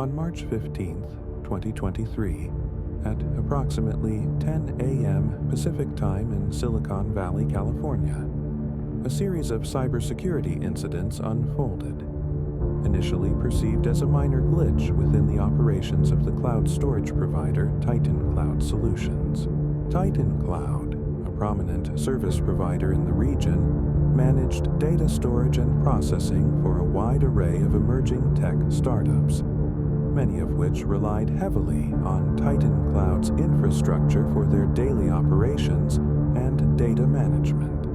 On March 15, 2023, at approximately 10 a.m. Pacific Time in Silicon Valley, California, a series of cybersecurity incidents unfolded. Initially perceived as a minor glitch within the operations of the cloud storage provider Titan Cloud Solutions. Titan Cloud, a prominent service provider in the region, managed data storage and processing for a wide array of emerging tech startups, many of which relied heavily on Titan Cloud's infrastructure for their daily operations and data management.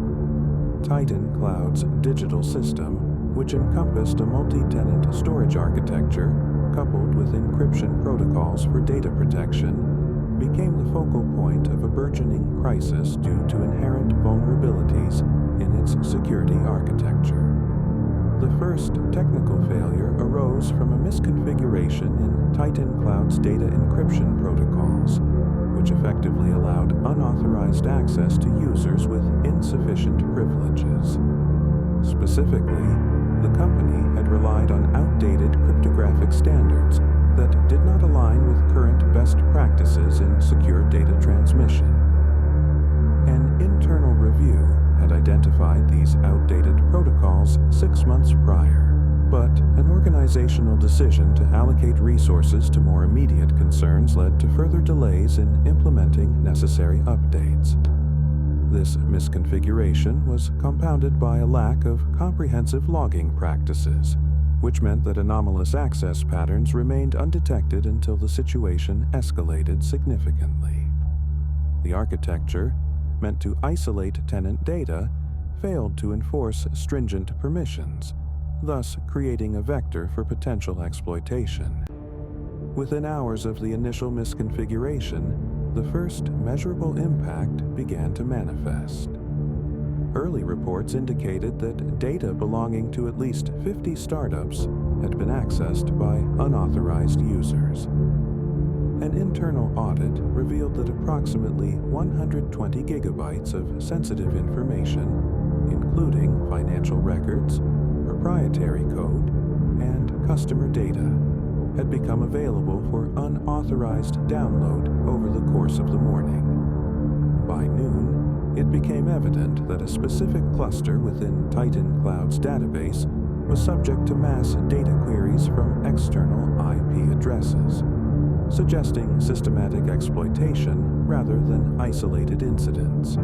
Titan Cloud's digital system, which encompassed a multi-tenant storage architecture coupled with encryption protocols for data protection, became the focal point of a burgeoning crisis due to inherent vulnerabilities in its security architecture. The first technical failure arose from a misconfiguration in Titan Cloud's data encryption protocols, which effectively allowed unauthorized access to users with insufficient privileges. Specifically, the company had relied on outdated cryptographic standards that did not align with current best practices in secure data transmission. An internal review had identified these outdated protocols 6 months prior, but an organizational decision to allocate resources to more immediate concerns led to further delays in implementing necessary updates. This misconfiguration was compounded by a lack of comprehensive logging practices, which meant that anomalous access patterns remained undetected until the situation escalated significantly. The architecture, meant to isolate tenant data, failed to enforce stringent permissions, thus creating a vector for potential exploitation. Within hours of the initial misconfiguration, the first measurable impact began to manifest. Early reports indicated that data belonging to at least 50 startups had been accessed by unauthorized users. An internal audit revealed that approximately 120 gigabytes of sensitive information, including financial records, proprietary code, and customer data, had become available for unauthorized download over the course of the morning. By noon, it became evident that a specific cluster within Titan Cloud's database was subject to mass data queries from external IP addresses, suggesting systematic exploitation rather than isolated incidents.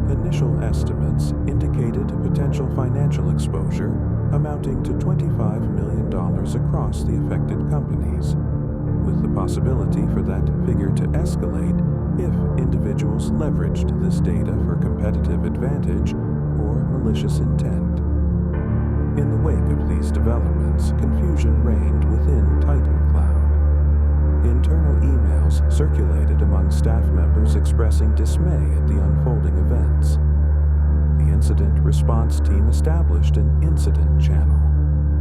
Initial estimates indicated potential financial exposure amounting to $25 million across the affected companies, with the possibility for that figure to escalate if individuals leveraged this data for competitive advantage or malicious intent. In the wake of these developments, confusion reigned within Titan Cloud. Internal emails circulated among staff members expressing dismay at the unfolding events. The incident response team established an incident channel,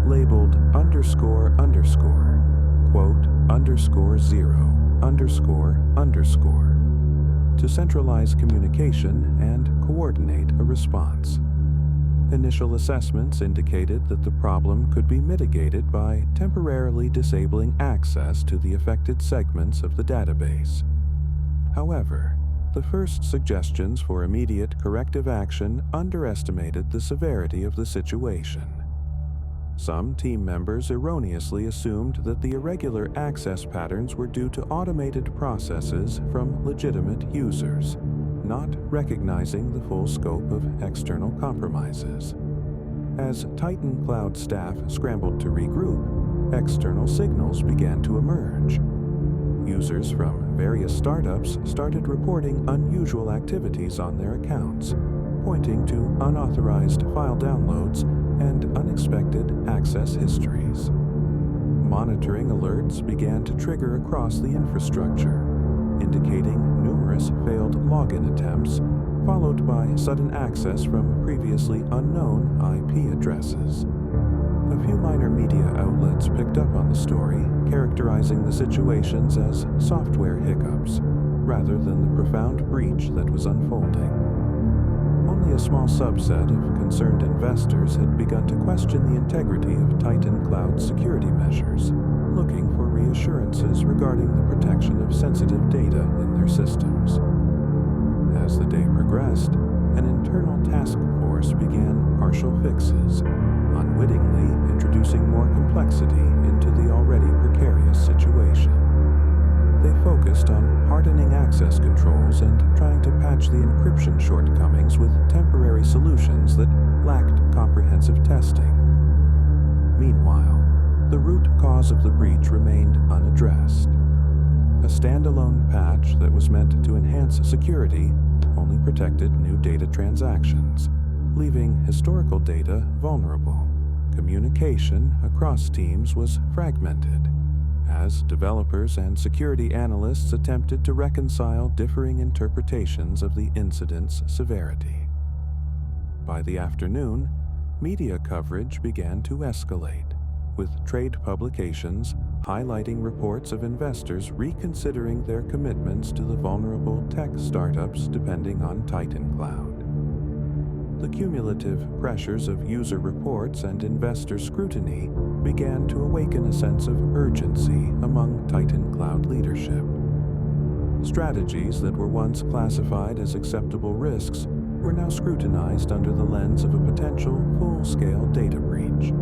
labeled __, quote, _0__, to centralize communication and coordinate a response. Initial assessments indicated that the problem could be mitigated by temporarily disabling access to the affected segments of the database. However, the first suggestions for immediate corrective action underestimated the severity of the situation. Some team members erroneously assumed that the irregular access patterns were due to automated processes from legitimate users, not recognizing the full scope of external compromises. As Titan Cloud staff scrambled to regroup, external signals began to emerge. Users from various startups started reporting unusual activities on their accounts, pointing to unauthorized file downloads and unexpected access histories. Monitoring alerts began to trigger across the infrastructure, indicating numerous failed login attempts, followed by sudden access from previously unknown IP addresses. A few minor media outlets picked up on the story, characterizing the situations as software hiccups, rather than the profound breach that was unfolding. Only a small subset of concerned investors had begun to question the integrity of Titan Cloud's security measures, looking assurances regarding the protection of sensitive data in their systems. As the day progressed, an internal task force began partial fixes, unwittingly introducing more complexity into the already precarious situation. They focused on hardening access controls and trying to patch the encryption shortcomings with temporary solutions that lacked comprehensive testing. Meanwhile, the root cause of the breach remained unaddressed. A standalone patch that was meant to enhance security only protected new data transactions, leaving historical data vulnerable. Communication across teams was fragmented, as developers and security analysts attempted to reconcile differing interpretations of the incident's severity. By the afternoon, media coverage began to escalate, with trade publications highlighting reports of investors reconsidering their commitments to the vulnerable tech startups depending on Titan Cloud. The cumulative pressures of user reports and investor scrutiny began to awaken a sense of urgency among Titan Cloud leadership. Strategies that were once classified as acceptable risks were now scrutinized under the lens of a potential full-scale data breach.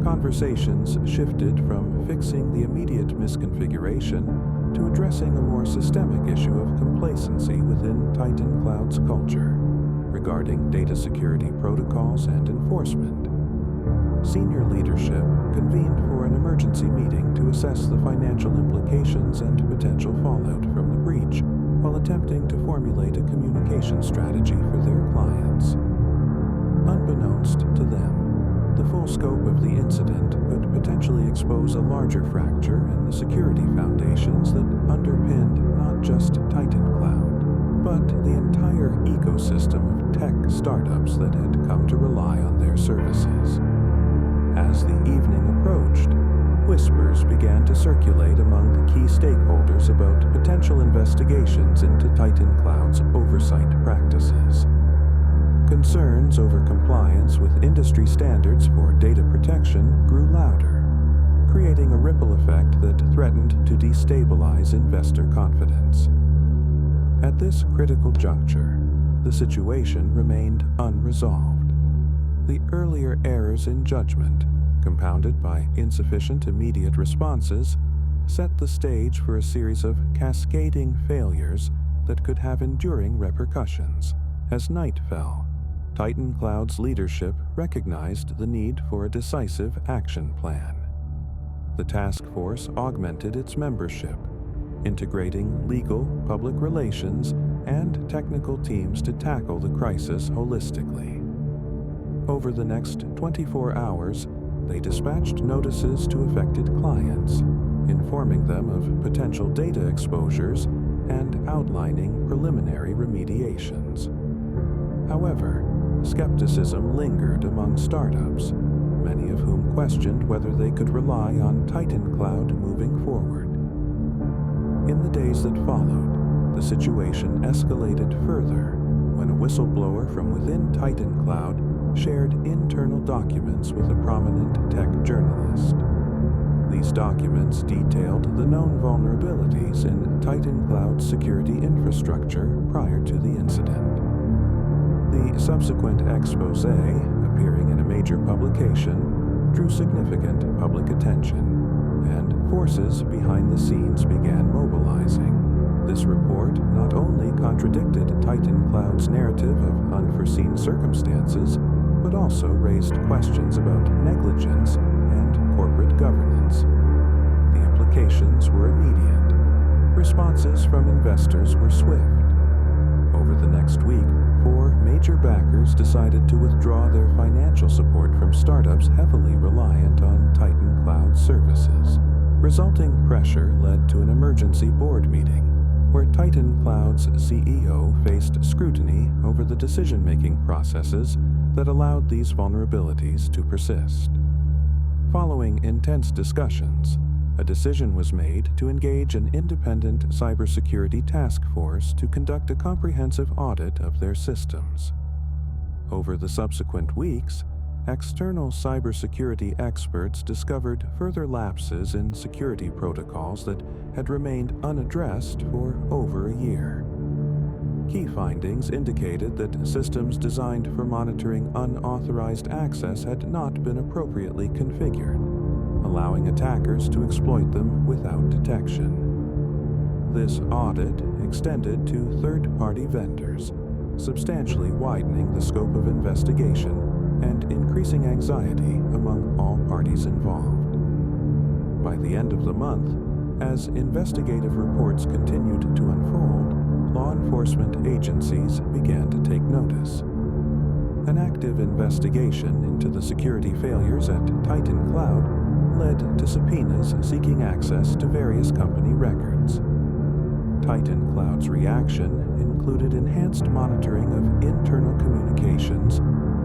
Conversations shifted from fixing the immediate misconfiguration to addressing a more systemic issue of complacency within Titan Cloud's culture regarding data security protocols and enforcement. Senior leadership convened for an emergency meeting to assess the financial implications and potential fallout from the breach, while attempting to formulate a communication strategy for their clients. Unbeknownst to them, the full scope of the incident could potentially expose a larger fracture in the security foundations that underpinned not just Titan Cloud, but the entire ecosystem of tech startups that had come to rely on their services. As the evening approached, whispers began to circulate among the key stakeholders about potential investigations into Titan Cloud's oversight practices. Concerns over compliance with industry standards for data protection grew louder, creating a ripple effect that threatened to destabilize investor confidence. At this critical juncture, the situation remained unresolved. The earlier errors in judgment, compounded by insufficient immediate responses, set the stage for a series of cascading failures that could have enduring repercussions. As night fell, Titan Cloud's leadership recognized the need for a decisive action plan. The task force augmented its membership, integrating legal, public relations, and technical teams to tackle the crisis holistically. Over the next 24 hours, they dispatched notices to affected clients, informing them of potential data exposures and outlining preliminary remediations. However, skepticism lingered among startups, many of whom questioned whether they could rely on Titan Cloud moving forward. In the days that followed, the situation escalated further when a whistleblower from within Titan Cloud shared internal documents with a prominent tech journalist. These documents detailed the known vulnerabilities in Titan Cloud's security infrastructure prior to the incident. The subsequent expose, appearing in a major publication, drew significant public attention, and forces behind the scenes began mobilizing. This report not only contradicted Titan Cloud's narrative of unforeseen circumstances, but also raised questions about negligence and corporate governance. The implications were immediate. Responses from investors were swift. Over the next week, 4 major backers decided to withdraw their financial support from startups heavily reliant on Titan Cloud services. Resulting pressure led to an emergency board meeting, where Titan Cloud's CEO faced scrutiny over the decision-making processes that allowed these vulnerabilities to persist. Following intense discussions, a decision was made to engage an independent cybersecurity task force to conduct a comprehensive audit of their systems. Over the subsequent weeks, external cybersecurity experts discovered further lapses in security protocols that had remained unaddressed for over a year. Key findings indicated that systems designed for monitoring unauthorized access had not been appropriately configured, allowing attackers to exploit them without detection. This audit extended to third-party vendors, substantially widening the scope of investigation and increasing anxiety among all parties involved. By the end of the month, as investigative reports continued to unfold, law enforcement agencies began to take notice. An active investigation into the security failures at Titan Cloud led to subpoenas seeking access to various company records. Titan Cloud's reaction included enhanced monitoring of internal communications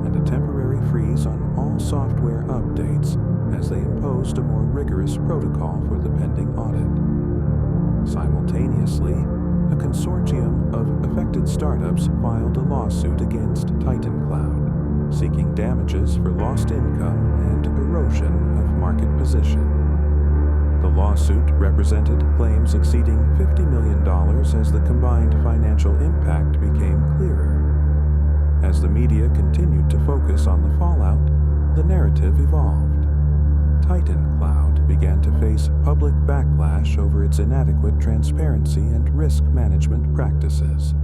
and a temporary freeze on all software updates as they imposed a more rigorous protocol for the pending audit. Simultaneously, a consortium of affected startups filed a lawsuit against Titan Cloud, seeking damages for lost income and erosion of market position. The lawsuit represented claims exceeding $50 million as the combined financial impact became clearer. As the media continued to focus on the fallout, the narrative evolved. Titan Cloud began to face public backlash over its inadequate transparency and risk management practices.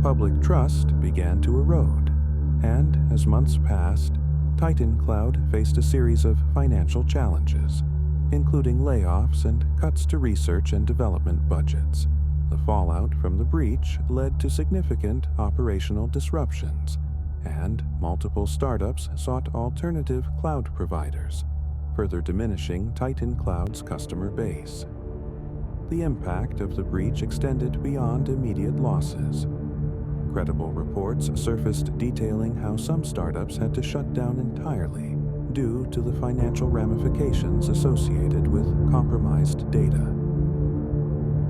Public trust began to erode, and as months passed, Titan Cloud faced a series of financial challenges, including layoffs and cuts to research and development budgets. The fallout from the breach led to significant operational disruptions, and multiple startups sought alternative cloud providers, further diminishing Titan Cloud's customer base. The impact of the breach extended beyond immediate losses. Credible reports surfaced detailing how some startups had to shut down entirely due to the financial ramifications associated with compromised data.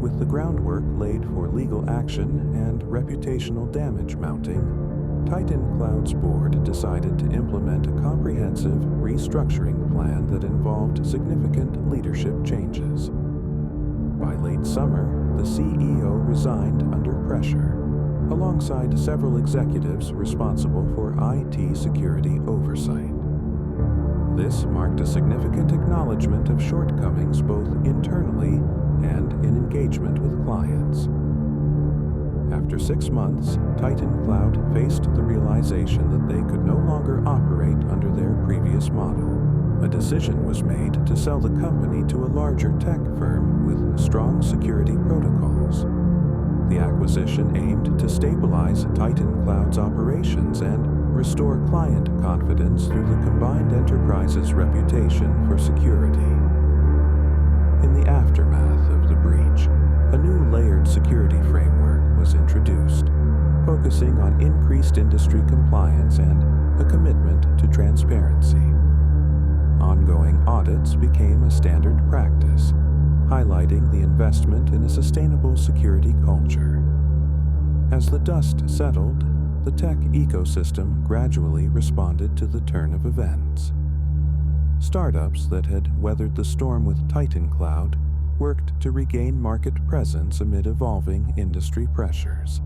With the groundwork laid for legal action and reputational damage mounting, Titan Cloud's board decided to implement a comprehensive restructuring plan that involved significant leadership changes. By late summer, the CEO resigned under pressure, alongside several executives responsible for IT security oversight. This marked a significant acknowledgement of shortcomings both internally and in engagement with clients. After 6 months, Titan Cloud faced the realization that they could no longer operate under their previous model. A decision was made to sell the company to a larger tech firm with strong security protocols. The acquisition aimed to stabilize Titan Cloud's operations and restore client confidence through the combined enterprise's reputation for security. In the aftermath of the breach, a new layered security framework was introduced, focusing on increased industry compliance and a commitment to transparency. Ongoing audits became a standard practice, highlighting the investment in a sustainable security culture. As the dust settled, the tech ecosystem gradually responded to the turn of events. Startups that had weathered the storm with Titan Cloud worked to regain market presence amid evolving industry pressures.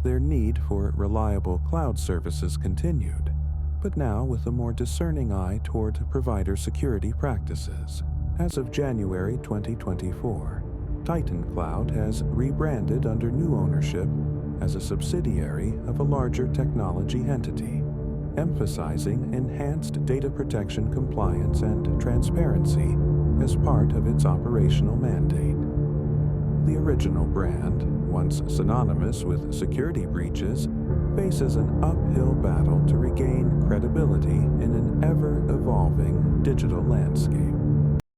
Their need for reliable cloud services continued, but now with a more discerning eye toward provider security practices. As of January 2024, Titan Cloud has rebranded under new ownership as a subsidiary of a larger technology entity, emphasizing enhanced data protection compliance and transparency as part of its operational mandate. The original brand, once synonymous with security breaches, faces an uphill battle to regain credibility in an ever-evolving digital landscape.